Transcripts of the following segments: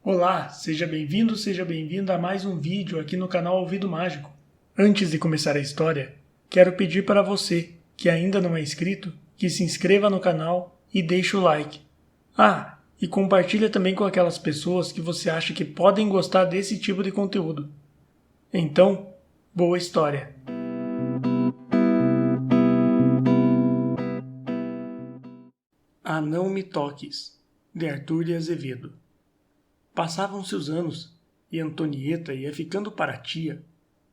Olá, seja bem-vindo, seja bem-vinda a mais um vídeo aqui no canal Ouvido Mágico. Antes de começar a história, quero pedir para você, que ainda não é inscrito, que se inscreva no canal e deixe o like. E compartilha também com aquelas pessoas que você acha que podem gostar desse tipo de conteúdo. Então, boa história! Ah, Não Me Toques, de Arthur de Azevedo. Passavam-se os anos, e Antonieta ia ficando para tia.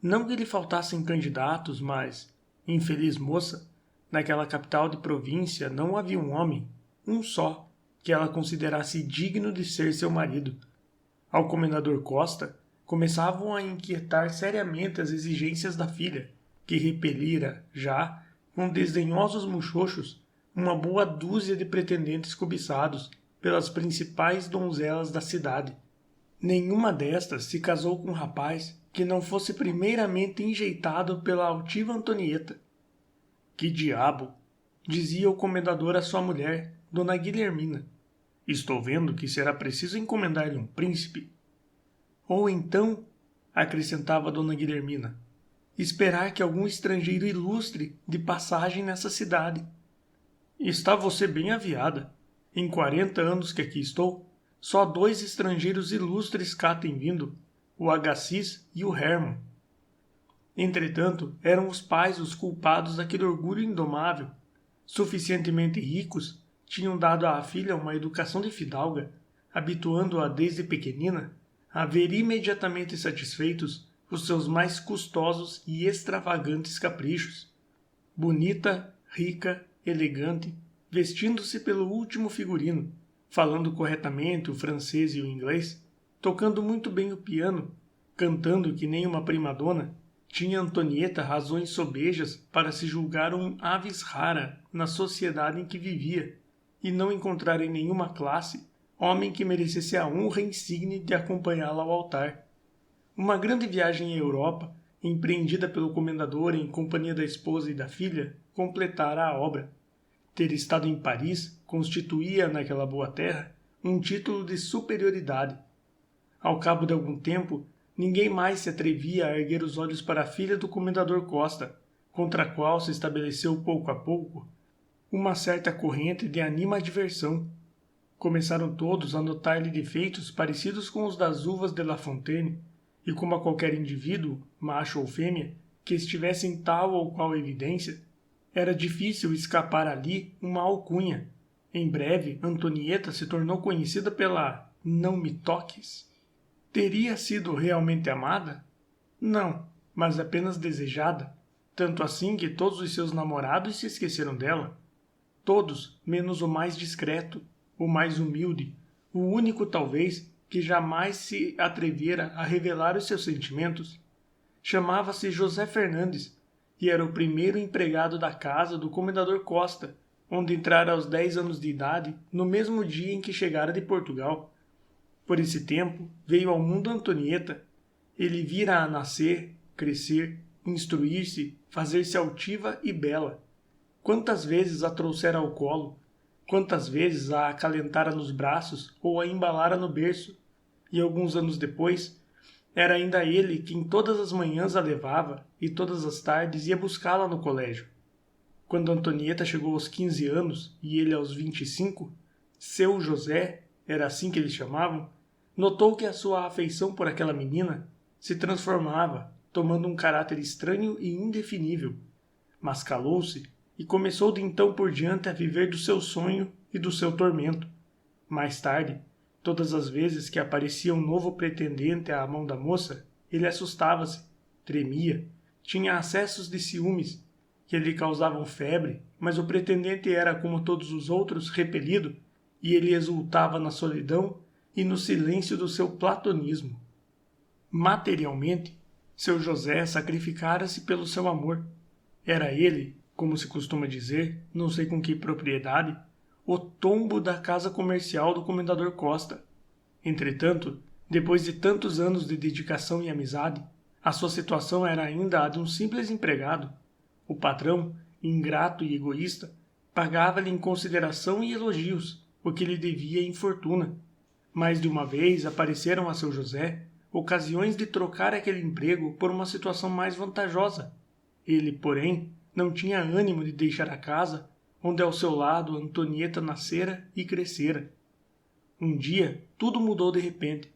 Não que lhe faltassem candidatos, mas, infeliz moça, naquela capital de província não havia um homem, um só, que ela considerasse digno de ser seu marido. Ao comendador Costa, começavam a inquietar seriamente as exigências da filha, que repelira, já, com desdenhosos muxoxos, uma boa dúzia de pretendentes cobiçados pelas principais donzelas da cidade. Nenhuma destas se casou com um rapaz que não fosse primeiramente enjeitado pela altiva Antonieta. Que diabo! Dizia o comendador à sua mulher, Dona Guilhermina. Estou vendo que será preciso encomendar-lhe um príncipe. Ou então, acrescentava Dona Guilhermina, esperar que algum estrangeiro ilustre de passagem nessa cidade. Está você bem aviada. Em 40 anos que aqui estou, só 2 estrangeiros ilustres cá têm vindo, o Agassiz e o Hermann. Entretanto, eram os pais os culpados daquele orgulho indomável. Suficientemente ricos, tinham dado à filha uma educação de fidalga, habituando-a desde pequenina a ver imediatamente satisfeitos os seus mais custosos e extravagantes caprichos. Bonita, rica, elegante, vestindo-se pelo último figurino, falando corretamente o francês e o inglês, tocando muito bem o piano, cantando que nem uma primadona, tinha Antonieta razões sobejas para se julgar um avis rara na sociedade em que vivia, e não encontrar em nenhuma classe homem que merecesse a honra insigne de acompanhá-la ao altar. Uma grande viagem à Europa, empreendida pelo comendador em companhia da esposa e da filha, completara a obra. Ter estado em Paris constituía, naquela boa terra, um título de superioridade. Ao cabo de algum tempo, ninguém mais se atrevia a erguer os olhos para a filha do comendador Costa, contra a qual se estabeleceu pouco a pouco uma certa corrente de animadversão. Começaram todos a notar-lhe defeitos parecidos com os das uvas de La Fontaine, e como a qualquer indivíduo, macho ou fêmea, que estivesse em tal ou qual evidência, era difícil escapar ali uma alcunha. Em breve, Antonieta se tornou conhecida pela Não Me Toques. Teria sido realmente amada? Não, mas apenas desejada, tanto assim que todos os seus namorados se esqueceram dela. Todos, menos o mais discreto, o mais humilde, o único talvez que jamais se atrevera a revelar os seus sentimentos. Chamava-se José Fernandes e era o primeiro empregado da casa do comendador Costa, onde entrara aos 10 anos de idade, no mesmo dia em que chegara de Portugal. Por esse tempo veio ao mundo Antonieta. Ele vira-a nascer, crescer, instruir-se, fazer-se altiva e bela. Quantas vezes a trouxera ao colo, quantas vezes a acalentara nos braços ou a embalara no berço, e alguns anos depois, era ainda ele quem todas as manhãs a levava e todas as tardes ia buscá-la no colégio. Quando Antonieta chegou aos 15 anos e ele aos 25, seu José, era assim que eles chamavam, notou que a sua afeição por aquela menina se transformava, tomando um caráter estranho e indefinível. Mas calou-se e começou de então por diante a viver do seu sonho e do seu tormento. Mais tarde, todas as vezes que aparecia um novo pretendente à mão da moça, ele assustava-se, tremia, tinha acessos de ciúmes, que lhe causavam febre, mas o pretendente era, como todos os outros, repelido, e ele exultava na solidão e no silêncio do seu platonismo. Materialmente, seu José sacrificara-se pelo seu amor. Era ele, como se costuma dizer, não sei com que propriedade, o tombo da casa comercial do comendador Costa. Entretanto, depois de tantos anos de dedicação e amizade, a sua situação era ainda a de um simples empregado. O patrão, ingrato e egoísta, pagava-lhe em consideração e elogios o que lhe devia em fortuna, Mais de uma vez apareceram a seu José ocasiões de trocar aquele emprego por uma situação mais vantajosa. Ele, porém, não tinha ânimo de deixar a casa onde ao seu lado Antonieta nascera e crescera. Um dia, tudo mudou de repente.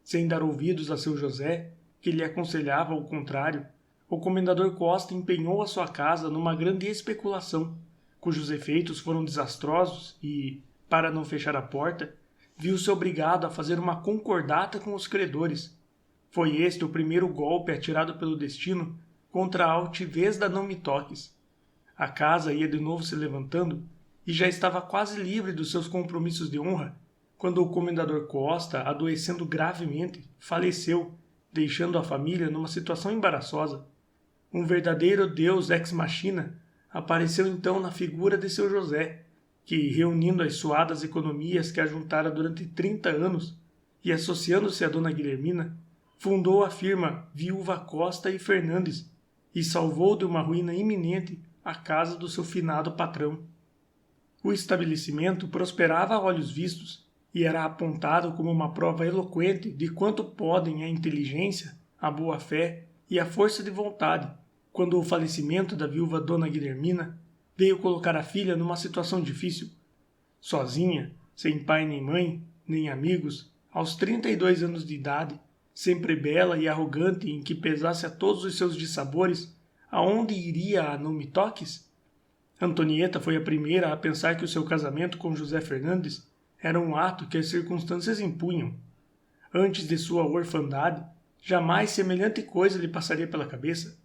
Sem dar ouvidos a seu José, que lhe aconselhava o contrário, o comendador Costa empenhou a sua casa numa grande especulação, cujos efeitos foram desastrosos e, para não fechar a porta, viu-se obrigado a fazer uma concordata com os credores. Foi este o primeiro golpe atirado pelo destino contra a altivez da Não-me-toques. A casa ia de novo se levantando e já estava quase livre dos seus compromissos de honra, quando o comendador Costa, adoecendo gravemente, faleceu, deixando a família numa situação embaraçosa. Um verdadeiro deus ex machina apareceu então na figura de seu José, que, reunindo as suadas economias que ajuntara durante 30 anos e associando-se a Dona Guilhermina, fundou a firma Viúva Costa e Fernandes e salvou de uma ruína iminente a casa do seu finado patrão. O estabelecimento prosperava a olhos vistos e era apontado como uma prova eloquente de quanto podem a inteligência, a boa-fé e a força de vontade, quando o falecimento da viúva Dona Guilhermina veio colocar a filha numa situação difícil. Sozinha, sem pai nem mãe, nem amigos, aos 32 anos de idade, sempre bela e arrogante em que pesasse a todos os seus dissabores, aonde iria a Não-me-toques? Antonieta foi a primeira a pensar que o seu casamento com José Fernandes era um ato que as circunstâncias impunham. Antes de sua orfandade, jamais semelhante coisa lhe passaria pela cabeça.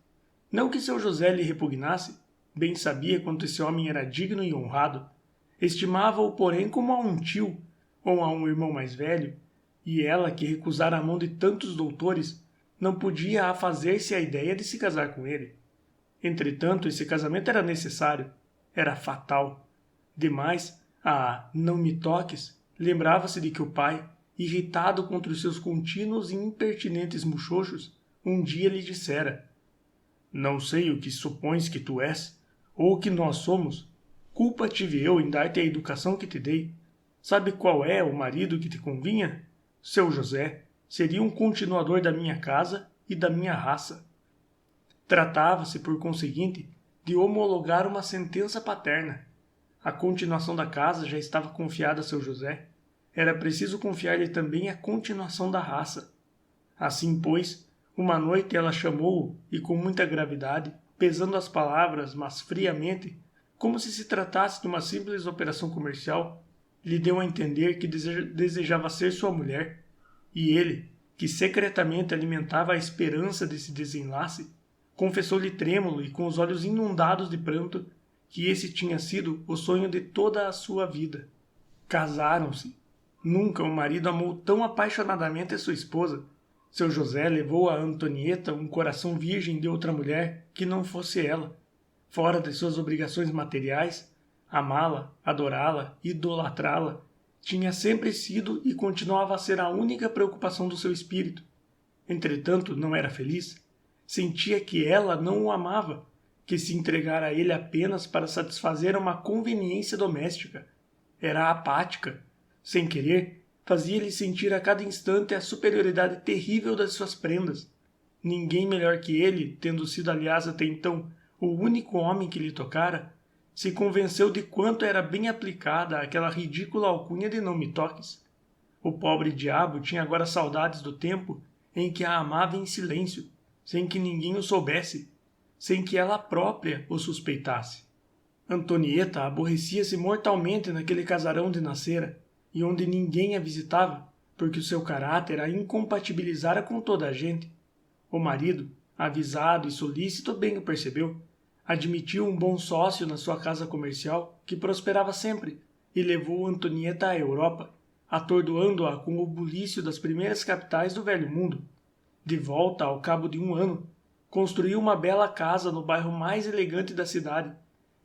Não que seu José lhe repugnasse, bem sabia quanto esse homem era digno e honrado. Estimava-o, porém, como a um tio ou a um irmão mais velho, e ela, que recusara a mão de tantos doutores, não podia afazer-se a ideia de se casar com ele. Entretanto, esse casamento era necessário, era fatal. Demais, a Não-me-toques lembrava-se de que o pai, irritado contra os seus contínuos e impertinentes muxoxos, um dia lhe dissera: "Não sei o que supões que tu és, ou o que nós somos. Culpa tive eu em dar-te a educação que te dei. Sabe qual é o marido que te convinha? Seu José seria um continuador da minha casa e da minha raça." Tratava-se, por conseguinte, de homologar uma sentença paterna. A continuação da casa já estava confiada a seu José. Era preciso confiar-lhe também a continuação da raça. Assim, pois, uma noite ela chamou-o e, com muita gravidade, pesando as palavras, mas friamente, como se tratasse de uma simples operação comercial, lhe deu a entender que desejava ser sua mulher, e ele, que secretamente alimentava a esperança desse desenlace, confessou-lhe trêmulo e com os olhos inundados de pranto que esse tinha sido o sonho de toda a sua vida. Casaram-se. Nunca um marido amou tão apaixonadamente a sua esposa. Seu José levou a Antonieta um coração virgem de outra mulher que não fosse ela. Fora de suas obrigações materiais, amá-la, adorá-la, idolatrá-la, tinha sempre sido e continuava a ser a única preocupação do seu espírito. Entretanto, não era feliz. Sentia que ela não o amava, que se entregara a ele apenas para satisfazer uma conveniência doméstica. Era apática. Sem querer, fazia-lhe sentir a cada instante a superioridade terrível das suas prendas. Ninguém melhor que ele, tendo sido aliás até então o único homem que lhe tocara, se convenceu de quanto era bem aplicada aquela ridícula alcunha de Não-me-toques. O pobre diabo tinha agora saudades do tempo em que a amava em silêncio, sem que ninguém o soubesse, sem que ela própria o suspeitasse. Antonieta aborrecia-se mortalmente naquele casarão onde nascera, e onde ninguém a visitava, porque o seu caráter a incompatibilizara com toda a gente. O marido, avisado e solícito, bem o percebeu. Admitiu um bom sócio na sua casa comercial, que prosperava sempre, e levou Antonieta à Europa, atordoando-a com o bulício das primeiras capitais do velho mundo. De volta, ao cabo de um ano, construiu uma bela casa no bairro mais elegante da cidade,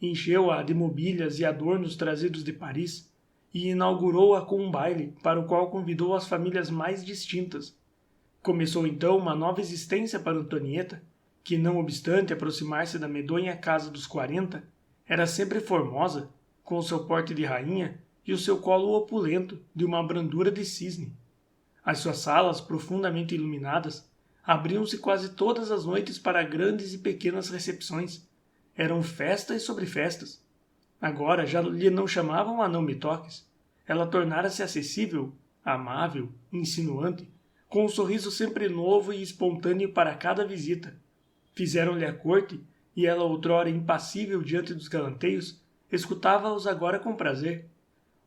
encheu-a de mobílias e adornos trazidos de Paris, e inaugurou-a com um baile, para o qual convidou as famílias mais distintas. Começou então uma nova existência para Antonieta, que, não obstante aproximar-se da medonha casa dos 40, era sempre formosa, com o seu porte de rainha e o seu colo opulento de uma brandura de cisne. As suas salas, profundamente iluminadas, abriam-se quase todas as noites para grandes e pequenas recepções. Eram festas sobre festas. Agora já lhe não chamavam a Não Me Toques. Ela tornara-se acessível, amável, insinuante, com um sorriso sempre novo e espontâneo para cada visita. Fizeram-lhe a corte, e ela, outrora impassível diante dos galanteios, escutava-os agora com prazer.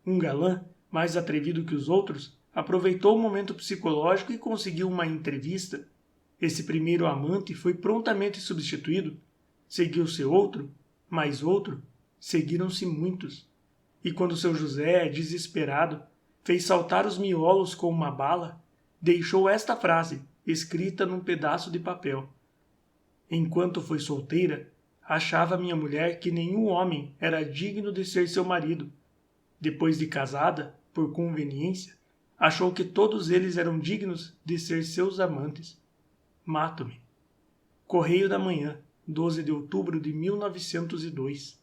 Um galã, mais atrevido que os outros, aproveitou o momento psicológico e conseguiu uma entrevista. Esse primeiro amante foi prontamente substituído. Seguiu-se outro, mais outro, seguiram-se muitos. E quando seu José, desesperado, fez saltar os miolos com uma bala, deixou esta frase, escrita num pedaço de papel. Enquanto foi solteira, achava minha mulher que nenhum homem era digno de ser seu marido. Depois de casada, por conveniência, achou que todos eles eram dignos de ser seus amantes. Mato-me. Correio da Manhã, 12 de outubro de 1902.